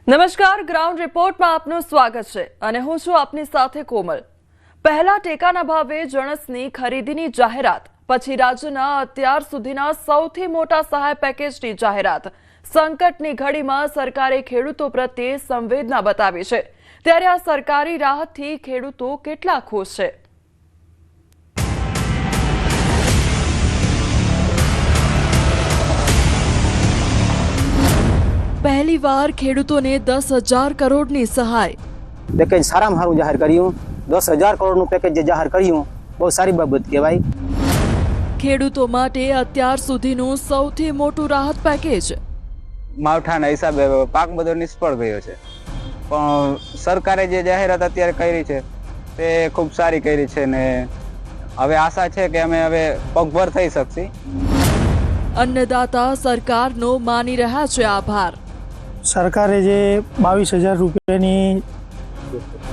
નમસ્કાર, ગ્રાઉન્ડ રિપોર્ટમાં આપનું સ્વાગત છે અને હું છું આપની સાથે કોમલ। પહેલા ટેકાના ભાવે જણસની ખરીદીની જાહેરાત, પછી રાજ્યના અત્યાર સુધીના સૌથી મોટા સહાય પેકેજની જાહેરાત। સંકટની ઘડીમાં સરકારે ખેડૂતો પ્રત્યે સંવેદના બતાવી છે, ત્યારે આ સરકારી રાહતથી ખેડૂતો કેટલા ખુશ છે? पहली बार खेडूतों ने 10,000 करोड़ ની સહાય પેકેજ સારામાં સારું જાહેર કર્યું। 10,000 કરોડનું પેકેજ જે જાહેર કર્યું બહુ સારી બાબત કહેવાય। ખેડૂતો માટે અત્યાર સુધીનું સૌથી મોટું રાહત પેકેજ। માવઠાના હિસાબે પાક બધો નિષ્ફળ ગયો છે, પણ સરકારે જે જાહેરાત અત્યારે કરી છે તે ખૂબ સારી કરી છે ને હવે આશા છે કે અમે હવે પગભર થઈ શકશી। અન્નદાતા સરકારનો માની રહ્યા છે આભાર। સરકારે જે 22,000 રૂપિયાની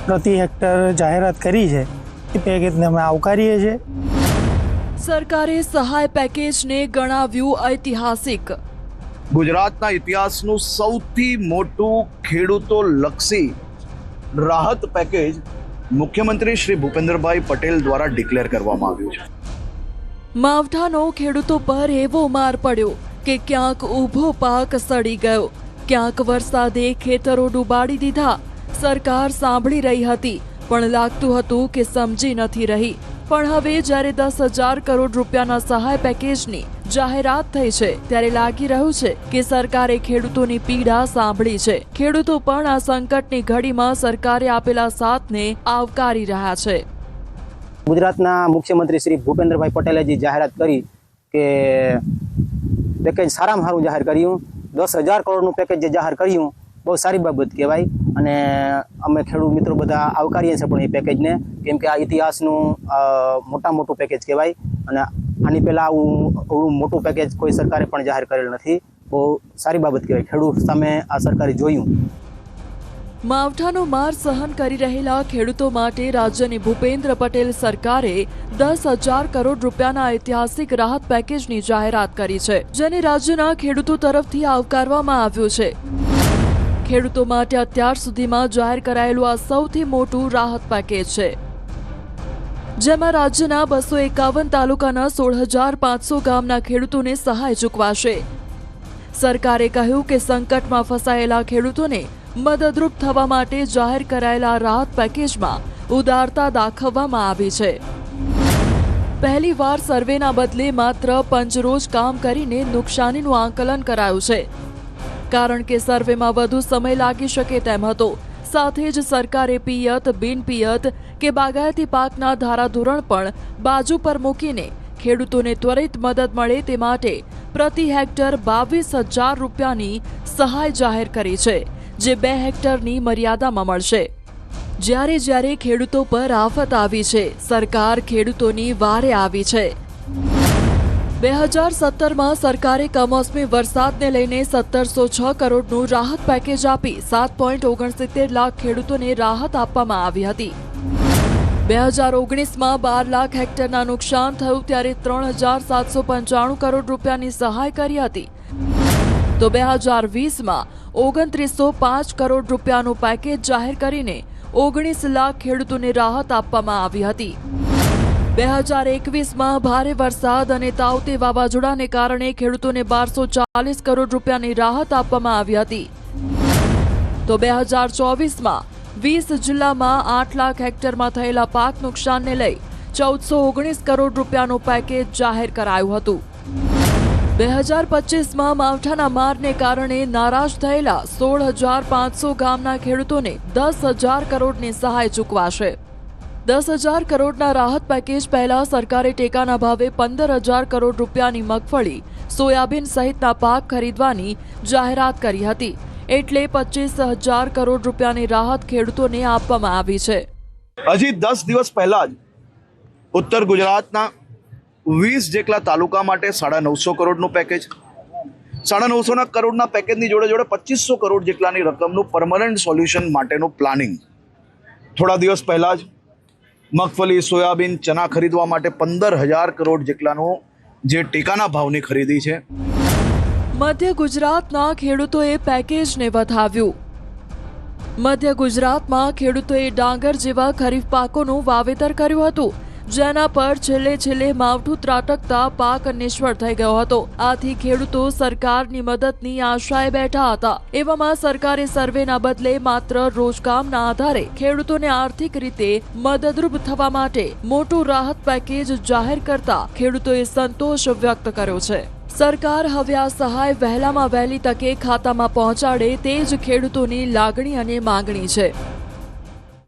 પ્રતિ હેક્ટર જાહેરાત કરી છે એ પેકેજને અમે આવકારીએ છીએ। સરકારે સહાય પેકેજને ગણાવ્યું ઐતિહાસિક। ગુજરાતના ઇતિહાસનું સૌથી મોટું ખેડૂતોલક્ષી રાહત પેકેજ મુખ્યમંત્રી શ્રી ભૂપેન્દ્રભાઈ પટેલ દ્વારા ડિક્લેર કરવામાં આવ્યું છે। માવઠાનો ખેડૂતો પર એવો માર પડ્યો કે ક્યાંક ઊભો પાક સડી ગયો, ક્યાંક વરસાદે ખેતરો ડૂબાડી દીધા। સરકાર સાંભળી રહી હતી, પણ લાગતું હતું કે સમજી નથી રહી। પણ હવે જ્યારે 10,000 કરોડ રૂપિયાના સહાય પેકેજની જાહેરાત થઈ છે, ત્યારે લાગી રહ્યું છે કે સરકારે ખેડૂતોની પીડા સાંભળી છે। ખેડૂતો પણ આ સંકટની ઘડીમાં સરકારે આપેલા સાથને આવકારી રહ્યા છે। ગુજરાતના મુખ્યમંત્રી શ્રી ભૂપેન્દ્રભાઈ પટેલે જે જાહેરાત કરી કે પેકેજ સારામાં સારું જાહેર કર્યું। 10,000 કરોડનું પેકેજ જે જાહેર કર્યું બહુ સારી બાબત કહેવાય અને અમે ખેડૂત મિત્રો બધા આવકારીએ છીએ પણ એ પેકેજને, કેમ કે આ ઇતિહાસનું મોટું પેકેજ કહેવાય અને આની પહેલાં આવું મોટું પેકેજ કોઈ સરકારે પણ જાહેર કરેલ નથી। બહુ સારી બાબત કહેવાય, ખેડૂત સામે આ સરકારે જોયું। માવઠાનો માર સહન કરી રહેલા ખેડૂતો માટે રાજ્યની ભૂપેન્દ્ર પટેલ સરકારે 10,000 કરોડ રૂપિયાના ઐતિહાસિક રાહત પેકેજની જાહેરાત કરી છે, જેને રાજ્યના ખેડૂતો તરફથી આવકારવામાં આવ્યું છે। ખેડૂતો માટે અત્યાર સુધીમાં જાહેર કરાયેલું આ સૌથી મોટું રાહત પેકેજ છે, જેમાં રાજ્યના 251 તાલુકાના 16,500 ગામના ખેડૂતોને સહાય ચૂકવાશે। સરકારે કહ્યું કે સંકટમાં ફસાયેલા ખેડૂતોને મદદરૂપ થવા માટે જાહેર કરાયેલા રાહત પેકેજમાં ઉદારતા દાખવવામાં આવી છે। પહેલીવાર સર્વેના બદલે માત્ર પંચરોજ કામ કરીને નુકસાનીનું આંકલન કરાયું છે, કારણ કે સર્વેમાં વધુ સમય લાગી શકે તેમ હતો। સાથે જ સરકારે પિયત, બિનપિયત કે બાગાયતી પાકના ધારાધોરણ પણ બાજુ પર મૂકીને ખેડૂતોને ત્વરિત મદદ મળે તે માટે પ્રતિ હેક્ટર 22,000 રૂપિયાની સહાય જાહેર કરી છે, જે 2 હેક્ટરની મર્યાદામાં મળશે। જ્યારે ખેડૂતો પર આફત આવી છે, સરકાર ખેડૂતોની વારે આવી છે। 2017માં સરકારે કમોસમી વરસાદને લઈને 1,706 કરોડનું રાહત પેકેજ આપી 7.69 લાખ ખેડૂતોને રાહત આપવામાં આવી હતી। 2019માં 12 લાખ હેક્ટરના નુકસાન થયું ત્યારે 3,795 કરોડ રૂપિયાની સહાય કરી હતી, તો 2020માં 2,905 કરોડ રૂપિયાનું પેકેજ જાહેર કરીને 19 લાખ ખેડૂતોને રાહત આપવામાં આવી હતી। 2021માં ભારે વરસાદ અને તાઉતે વાવાઝોડાને કારણે ખેડૂતોને 1,240 કરોડ રૂપિયાની રાહત આપવામાં આવી હતી, તો 2024માં 20 જિલ્લામાં 8 લાખ હેક્ટરમાં થયેલા પાક નુકસાનને લઈ 1,419 કરોડ રૂપિયાનું પેકેજ જાહેર કરાયું હતું। 2025માં માવઠાના મારને કારણે નારાજ થયેલા 16,500 ગામના ખેડૂતોને 10,000 કરોડની સહાય ચૂકવાશે। 10,000 કરોડના રાહત પેકેજ પહેલા સરકારે ટેકાના ભાવે 15,000 કરોડ રૂપિયાની મગફળી, સોયાબીન સહિતના પાક ખરીદવાની જાહેરાત કરી હતી, એટલે 25,000 કરોડ રૂપિયાની રાહત ખેડૂતોને આપવામાં આવી છે। હજી 10 દિવસ પહેલા જ ઉત્તર ગુજરાતના 20 જેટલા તાલુકા માટે 950 કરોડનું પેકેજ, 950 કરોડના પેકેજની જોડે 2500 કરોડ જેટલાની રકમનું પરમનન્ટ સોલ્યુશન માટેનું પ્લાનિંગ। થોડા દિવસ પહેલા જ મગફળી, સોયાબીન, ચના ખરીદવા માટે 15,000 કરોડ જેટલાનું જે ટેકાના ભાવની ખરીદી છે। મધ્ય ગુજરાતના ખેડૂતોએ પેકેજને વધાવ્યું। મધ્ય ગુજરાતમાં ખેડૂતોએ ડાંગર જેવા ખરીફ પાકોનું વાવેતર કર્યું હતું, જેના પર છેલ્લે માવઠું ત્રાટકતા પાક નિષ્ફળ થઈ ગયો હતો. આથી ખેડૂતો સરકારની મદદની આશાએ બેઠા હતા. એવામાં સરકારે સર્વેના બદલે માત્ર રોજકામના આધારે ખેડૂતોને આર્થિક રીતે મદદરૂપ થવા માટે મોટું રાહત પેકેજ જાહેર કરતા ખેડૂતોએ સંતોષ વ્યક્ત કર્યો છે. સરકાર હવે આ સહાય વહેલામાં વહેલી તકે ખાતામાં પહોંચાડે તે જ ખેડૂતોની લાગણી અને માંગણી છે.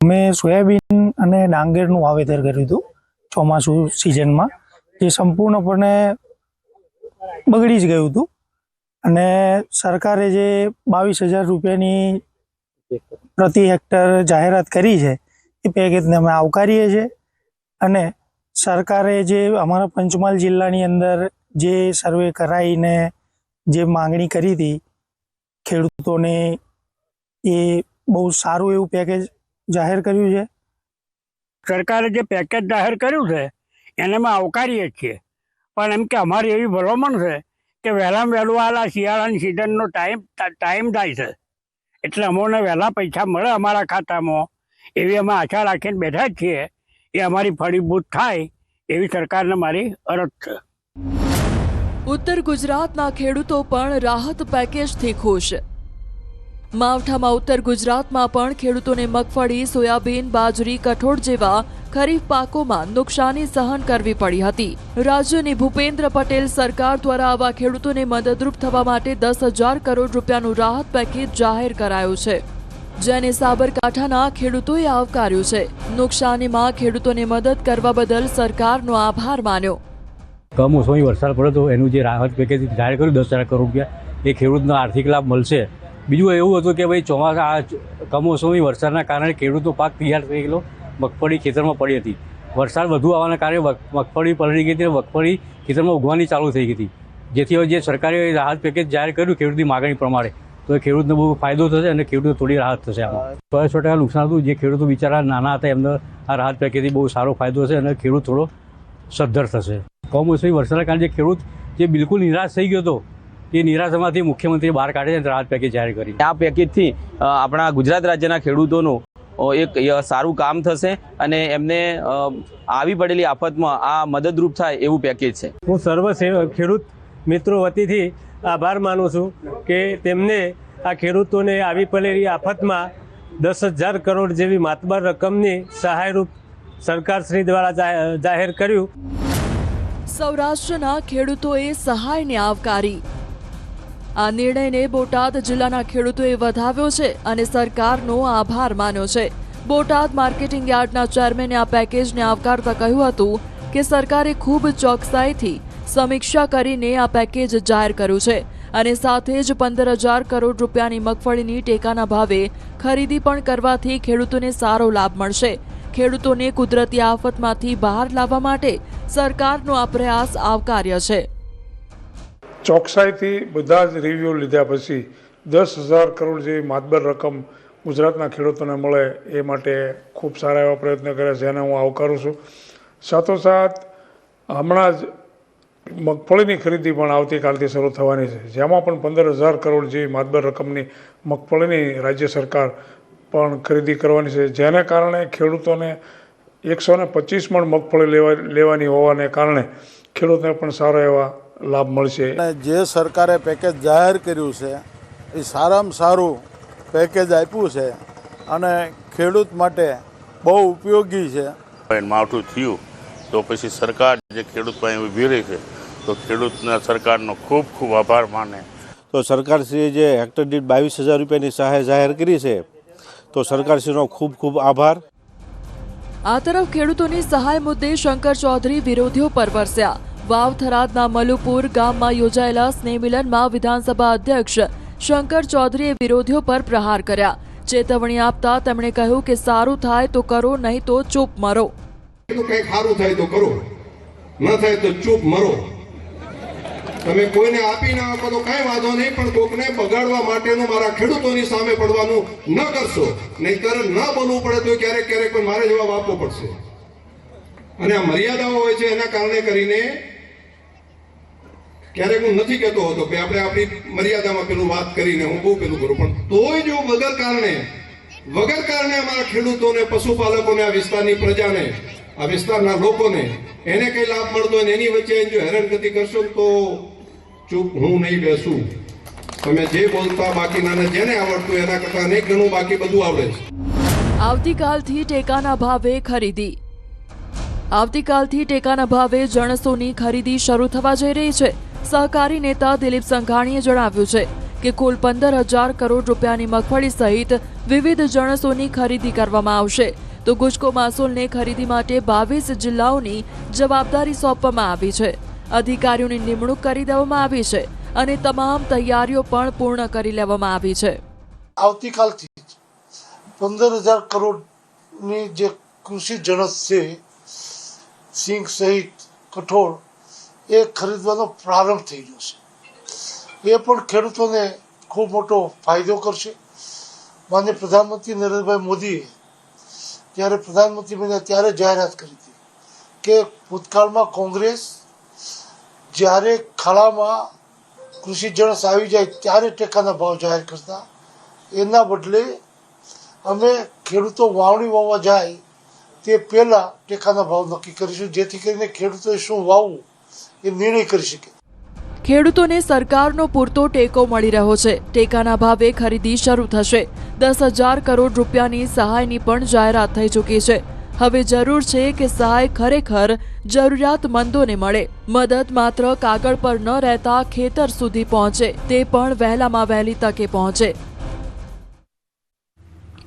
અમે સોયાબીન અને ડાંગરનું વાવેતર કર્યું હતું ચોમાસુ સિઝનમાં, જે સંપૂર્ણપણે બગડી જ ગયું હતું. અને સરકારે જે 22,000 રૂપિયાની પ્રતિ હેક્ટર જાહેરાત કરી છે એ પેકેજને અમે આવકારીએ છીએ. અને સરકારે જે અમારા પંચમહાલ જિલ્લાની અંદર જે સર્વે કરાવીને જે માંગણી કરી હતી ખેડૂતોને, એ બહુ સારું એવું પેકેજ જાહેર કર્યું છે. સરકારે જે પેકેજ જાહેર કર્યું છે એને અમે આવકારીએ છીએ, પણ એમ કે અમારી એવી ભલામણ છે કે વહેલામાં વહેલું આ શિયાળાની સિઝનનો ટાઈમ થાય છે, એટલે અમને વહેલા પૈસા મળે અમારા ખાતામાં એવી અમે આશા રાખીને બેઠા જ છીએ. એ અમારી ફળીભૂત થાય એવી સરકારને મારી અરજ છે. ઉત્તર ગુજરાતના ખેડૂતો પણ રાહત પેકેજથી ખુશ. માવઠામાં ઉત્તર ગુજરાતમાં પણ ખેડૂતોને મગફળી, સોયાબીન, બાજરી, કઠોળ જેવા ખરીફ પાકોમાં નુકસાની સહન કરવી પડી હતી. રાજ્યની ભૂપેન્દ્ર પટેલ સરકાર દ્વારા આવા ખેડૂતોને મદદરૂપ થવા માટે 10,000 કરોડ રૂપિયાનું રાહત પેકેજ જાહેર કરાયું છે, જેને સાબરકાંઠાના ખેડૂતોએ આવકાર્યું છે. નુકસાનીમાં ખેડૂતોને મદદ કરવા બદલ સરકારનો આભાર માન્યો. કમોસમી વરસાદ પડ્યો તો એનું જે રાહત પેકેજ જાહેર કર્યું 10,000 કરોડ રૂપિયા, એ ખેડૂતનો આર્થિક લાભ મળશે. બીજું એવું હતું કે ભાઈ ચોમાસા આ કમોસમી વરસાદના કારણે ખેડૂતો પાક તૈયાર થઈ ગયેલો, મગફળી ખેતરમાં પડી હતી. વરસાદ વધુ આવવાના કારણે મગફળી પલળી ગઈ હતી, મગફળી ખેતરમાં ઉગવાની ચાલુ થઈ ગઈ હતી. જેથી હવે જે સરકારે રાહત પેકેજ જાહેર કર્યું ખેડૂતની માગણી પ્રમાણે, તો એ ખેડૂતને બહુ ફાયદો થશે અને ખેડૂતને થોડી રાહત થશે. આમાં 100% નુકસાન હતું. જે ખેડૂતો બિચારા નાના હતા એમને આ રાહત પેકેજથી બહુ સારો ફાયદો છે અને ખેડૂત થોડો સદ્ધર થશે. કમોસમી વરસાદના કારણે જે ખેડૂત જે બિલકુલ નિરાશ થઈ ગયો હતો, એ નિરાશામાંથી મુખ્યમંત્રી બહાર કાઢે છે રાહત પેકેજ જાહેર કરી. આ પેકેજથી આપણા ગુજરાત રાજ્યના ખેડૂતોનું એક સારું કામ થશે અને એમને આવી પડેલી આફતમાં આ મદદરૂપ થાય એવું પેકેજ છે. હું સર્વ ખેડૂત મિત્રો વતીથી આભાર માનું છું કે તેમને આ ખેડૂતોને આવી પડેલી આફતમાં 10,000 કરોડ જેવી માતબર રકમની સહાયરૂપ સરકારશ્રી દ્વારા જાહેર કર્યું. સૌરાષ્ટ્રના ખેડૂતોએ સહાયને આવકારી. આ નિર્ણયને બોટાદ જિલ્લાના ખેડૂતોએ વધાવ્યો છે અને સરકારનો આભાર માન્યો છે. બોટાદ માર્કેટિંગ યાર્ડના ચેરમેને આ પેકેજને આવકારતા કહ્યું હતું કે સરકારે ખૂબ ચોકસાઈથી સમીક્ષા કરીને આ પેકેજ જાહેર કર્યું છે અને સાથે જ 15,000 કરોડ રૂપિયાની મગફળીની ટેકાના ભાવે ખરીદી પણ કરવાથી ખેડૂતોને સારો લાભ મળશે. ખેડૂતોને કુદરતી આફતમાંથી બહાર લાવવા માટે સરકારનો આ પ્રયાસ આવકાર્ય છે. ચોકસાઈથી બધા જ રિવ્યૂ લીધા પછી 10,000 કરોડ જેવી માતબર રકમ ગુજરાતના ખેડૂતોને મળે એ માટે ખૂબ સારા એવા પ્રયત્ન કર્યા છે, એને હું આવકારું છું. સાથોસાથ હમણાં જ મગફળીની ખરીદી પણ આવતીકાલથી શરૂ થવાની છે, જેમાં પણ 15,000 કરોડ જેવી માતબર રકમની મગફળીની રાજ્ય સરકાર પણ ખરીદી કરવાની છે, જેને કારણે ખેડૂતોને 125 મણ મગફળી લેવાની હોવાને કારણે ખેડૂતને પણ સારા એવા લાભ મળશે. જે સરકારે પેકેજ જાહેર કર્યું છે એ સારામાં સારું પેકેજ આપ્યું છે અને ખેડૂત માટે બહુ ઉપયોગી છે. માવઠું થયું તો પછી સરકાર જે ખેડૂત પાસે ઊભી રહી છે તો ખેડૂતના સરકારનો ખૂબ ખૂબ આભાર માને. તો સરકારશ્રીએ જે હેક્ટર દીઠ 22,000 રૂપિયાની સહાય જાહેર કરી છે તો સરકારશ્રીનો ખૂબ ખૂબ આભાર. આ તરફ ખેડૂતોની સહાય મુદ્દે શંકર ચૌધરી વિરોધીઓ પર વરસ્યા. વાવ થરાદના મલુપુર ગામમાં યોજાયેલા સ્નેહ મિલનમાં વિધાનસભા અધ્યક્ષ શંકર ચૌધરીએ વિરોધીઓ પર પ્રહાર કર્યા. ચેતવણી આપતા તેમણે કહ્યું કે સારું થાય તો કરો, નહીં તો ચૂપ મરો. કંઈક સારું થાય તો કરો, ન થાય તો ચૂપ મરો. તમે કોઈને આપી ના આપો તો કઈ વાંધો નહીં, પણ કોકને બગાડવા માટેનું મારા ખેડૂતોની સામે પડવાનું ન કરશો, નહીંતર ન બનવું પડે તો ક્યારેક ક્યારેક પણ મારે જવાબ આપવો પડશે. અને આ મર્યાદાઓ હોય છે, એના કારણે કરીને ક્યારેક હું નથી કહેતો હતો કે આપણે આપણી મર્યાદામાં પેલું વાત કરીને હું બહુ પેલું કરું, પણ તોય જો વગર કારણે વગર કારણે અમારા ખેડૂતોને, પશુપાલકોને, આ વિસ્તારની પ્રજાને, આ વિસ્તારના લોકોને એને કઈ લાભ મળતો હોય એની વચ્ચે જો હેરાનગતિ કરશો તો ચૂપ હું નહીં બેસું. તમે જે બોલતા બાકીના જેને આવડતું એના કરતા નહીં ઘણું બાકી બધું આવડે છે. આવતીકાલથી ટેકાના ભાવે ખરીદી. આવતીકાલથી ટેકાના ભાવે જણસોની ખરીદી શરૂ થવા જઈ રહી છે. સહકારી નેતા દિલીપ સંઘાણીએ જણાવ્યું છે કે કુલ 15,000 કરોડ રૂપિયાની મગફળી સહિત વિવિધ જણસોની ખરીદી કરવામાં આવશે. તો ગુજકો માસૂલને ખરીદી માટે 22 જિલ્લાઓની જવાબદારી સોંપવામાં આવી છે. અધિકારીઓની નિમણૂક કરી દેવામાં આવી છે અને તમામ તૈયારીઓ પણ પૂર્ણ કરી લેવામાં આવી છે. આવતીકાલથી 15,000 કરોડની જે કૃષિ જણસ છે, સિંગ સહિત કઠોળ, એ ખરીદવાનો પ્રારંભ થઈ ગયો છે. એ પણ ખેડૂતોને ખૂબ મોટો ફાયદો કરશે. માનનીય પ્રધાનમંત્રી નરેન્દ્રભાઈ મોદીએ જ્યારે પ્રધાનમંત્રી બન્યા ત્યારે જાહેરાત કરી હતી કે ભૂતકાળમાં કોંગ્રેસ જ્યારે ખાડામાં કૃષિ જણસ આવી જાય ત્યારે ટેકાના ભાવ જાહેર કરતા. એના બદલે અમે ખેડૂતો વાવણી વાવવા જાય તે પહેલાં ટેકાના ભાવ નક્કી કરીશું, જેથી કરીને ખેડૂતોએ શું વાવવું એ નિર્ણય કરી શકે. ખેડૂતોને સરકારનો પૂરતો ટેકો મળી રહ્યો છે. ટેકાના ભાવે ખરીદી શરૂ થશે. 10,000 કરોડ રૂપિયાની સહાયની પણ જાહેરાત થઈ ચૂકી છે. હવે જરૂર છે કે સહાય ખરેખર જરૂરિયાતમંદોને મળે. મદદ માત્ર કાગળ પર ન રહેતા ખેતર સુધી પહોંચે, તે પણ વહેલામાં વહેલી તકે પહોંચે.